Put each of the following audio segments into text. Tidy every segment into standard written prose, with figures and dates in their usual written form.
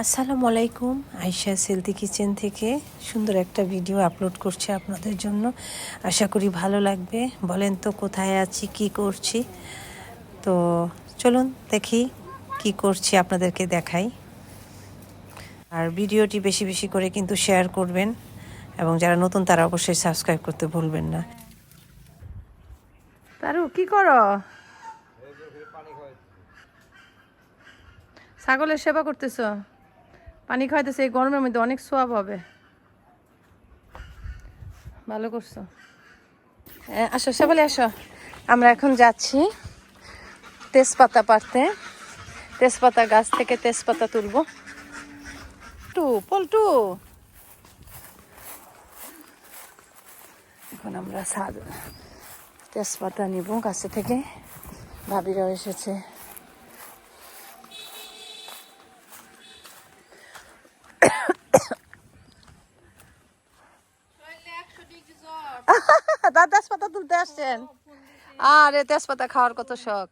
আসসালামু আলাইকুম। আয়েশা সেলতি কিচেন থেকে সুন্দর একটা ভিডিও আপলোড করছি আপনাদের জন্য। আশা করি ভালো লাগবে। বলেন তো কোথায় আছি, কি করছি? তো চলুন দেখি কি করছি, আপনাদেরকে দেখাই। আর ভিডিওটি বেশি বেশি করে কিন্তু শেয়ার করবেন, এবং যারা নতুন তারা অবশ্যই সাবস্ক্রাইব করতে ভুলবেন না। তারু কি করো? ছাগলের সেবা করতেছো, পানি খাইতেছে। এই গরমের মধ্যে অনেক সোয়াব হবে। ভালো করছো। আসো সবাই আসো, আমরা এখন যাচ্ছি তেজপাতা পাড়তে। তেজপাতা গাছ থেকে তেজপাতা তুলবো। পল্টু এখন আমরা তেজপাতা নিব গাছে থেকে। ভাবিরাও এসেছে। তেজপাতা তুলতে আসছেন? আরে তেজপাতা খাওয়ার কত শখ।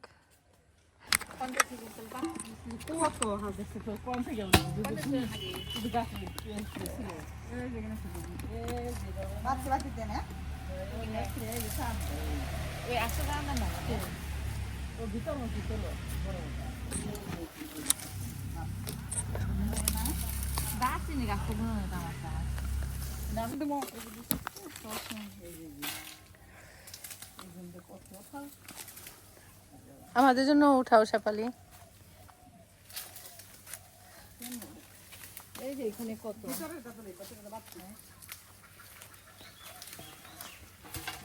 আমাদের জন্য উঠাও শেফালি। এই যে এখানে কত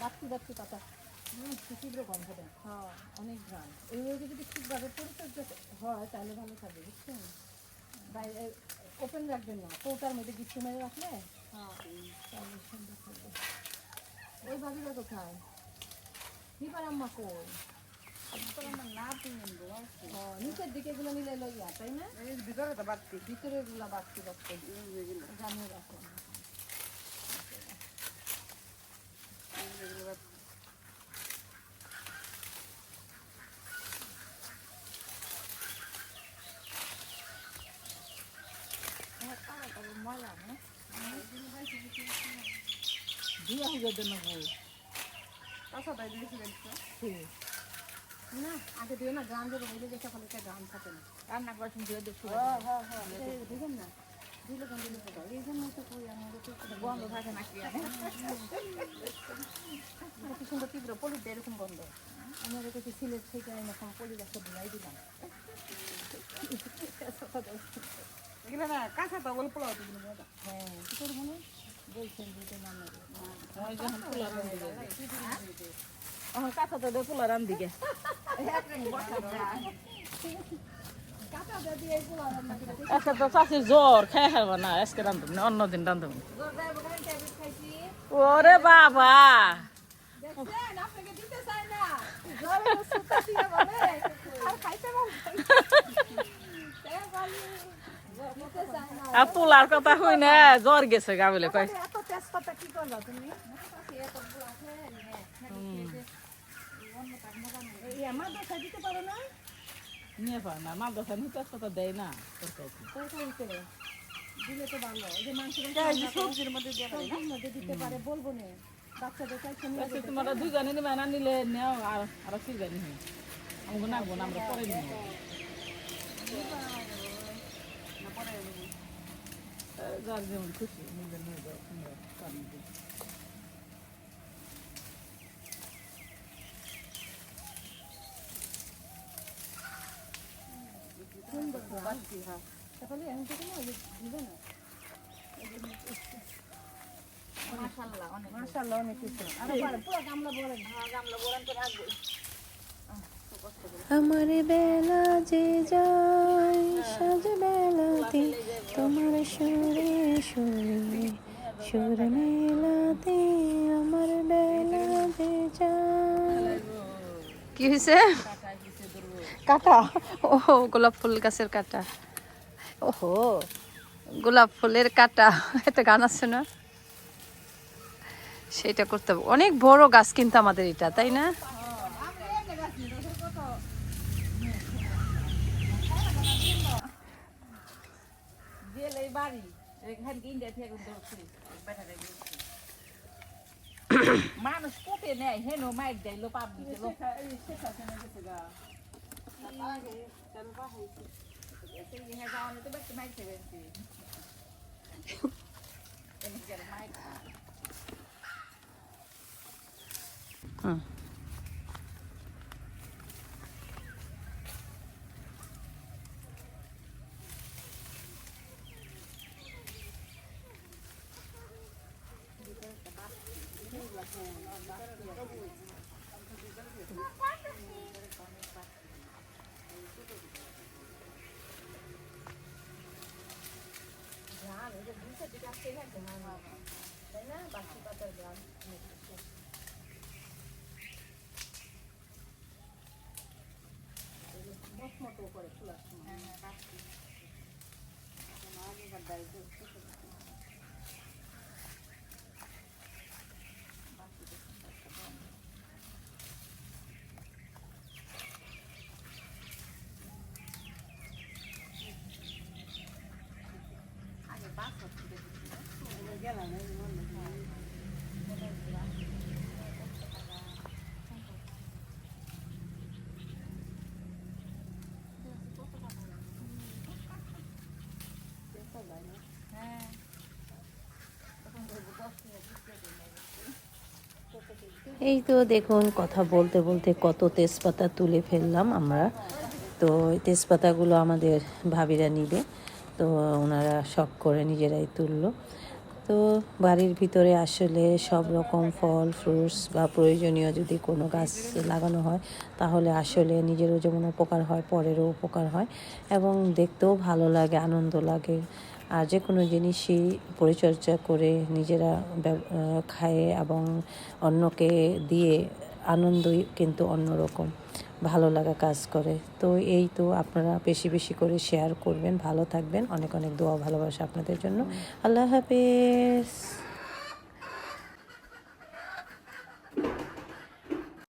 বাচ্চি পাতা, তীব্র গন্ধ দেয়। হ্যাঁ, অনেক গ্রাম। এইভাবে যদি ঠিকভাবে পরিচর্যা হয় তাহলে ভালো থাকবে, বুঝছেন? বাইরে ওপেন রাখবেন না, কৌটার মধ্যে কিছু মেরে রাখলে তাহলে সুন্দর থাকবে। ওই ভাবিরা কোথায়? নিবার আম্মা কই? নিচের দিকে গুলো নিলে লইয়া, তাই না? ভিতরে গুলা বাড়তি জানিয়ে রাখো। না আগে দিও না, গান দেবো বলে দেখে ফলে গান থাকে না। রান্না করার সময় দিবেন না, দিলে গান দিলে এই জন্য তো কই আমাদের বন্ধ থাকে না। কি কি সুন্দর তীব্র পলি এরকম বন্ধ। আমাদের কাছে সিলেট থেকে এরকম পলি গাছটা দিলাই দিলাম। এগুলো না কাঁচা তো বল পোলাও দিন। হ্যাঁ কি করে মনে বলছেন দিতে না কাঁচা তো পোলা রান দিকে আজকে তো চাষির জ্বর খেয়ে খাবো না। আজকে রান্ধব না, অন্যদিন রান্ধব। ওরে বাবা, আর পোলার কথা হই না জ্বর গেছে গা বলে কয়। নিয়ে পার না, মা দোকান তেজপাতা দেয় না তরকারিতে দিলে তো ভালো। এই যে মাংসের সবজির মধ্যে দিতে পারে, বলবো না বাচ্চাদের চাইছে। তোমরা দুজনে নিবে না, নিলে নেও আর কি জানি আমাকে নাগবো না, আমরা পরে নিয়ে যার যেমন খুশি নিলে নিয়ে যাও। আমার বেলা যে যায় সাজ বেলাতে, তোমার সুরে সুরে সুর মেলাতে, আমার বেলা যে যায়। কি হয়েছে? কাটা? ও গোলাপ ফুল গাছের কাটা। ওহো, গোলাপ ফুলের কাটা, একটা গান আছে না, সেটা করতে হবে। অনেক বড় গাছ কিন্তু আমাদের এটা, তাই না? এই বাড়ি এখানে ইন্ডিয়া থেকে ধরছি ব্যাটারে দিয়েছি মানুষ কুটে নেয় হেনো মাইক দেয় পাপ দিতে হুম এই তো দেখুন কথা বলতে বলতে কত তেজপাতা তুলে ফেললাম আমরা। তো এই তেজপাতাগুলো আমাদের ভাবিরা নিবে, তো ওনারা শখ করে নিজেরাই তুললো। তো বাড়ির ভিতরে আসলে সব রকম ফল ফ্রুটস বা প্রয়োজনীয় যদি কোনো গাছ লাগানো হয় তাহলে আসলে নিজেরও যেমন উপকার হয়, পরেরও উপকার হয় এবং দেখতেও ভালো লাগে, আনন্দ লাগে। আর যে কোনো জিনিসই পরিচর্যা করে নিজেরা খায় এবং অন্যকে দিয়ে আনন্দই কিন্তু অন্যরকম ভালো লাগা কাজ করে। তো এই তো আপনারা বেশি বেশি করে শেয়ার করবেন, ভালো থাকবেন, অনেক অনেক দোয়া ভালোবাসা আপনাদের জন্য। আল্লাহ হাফেজ।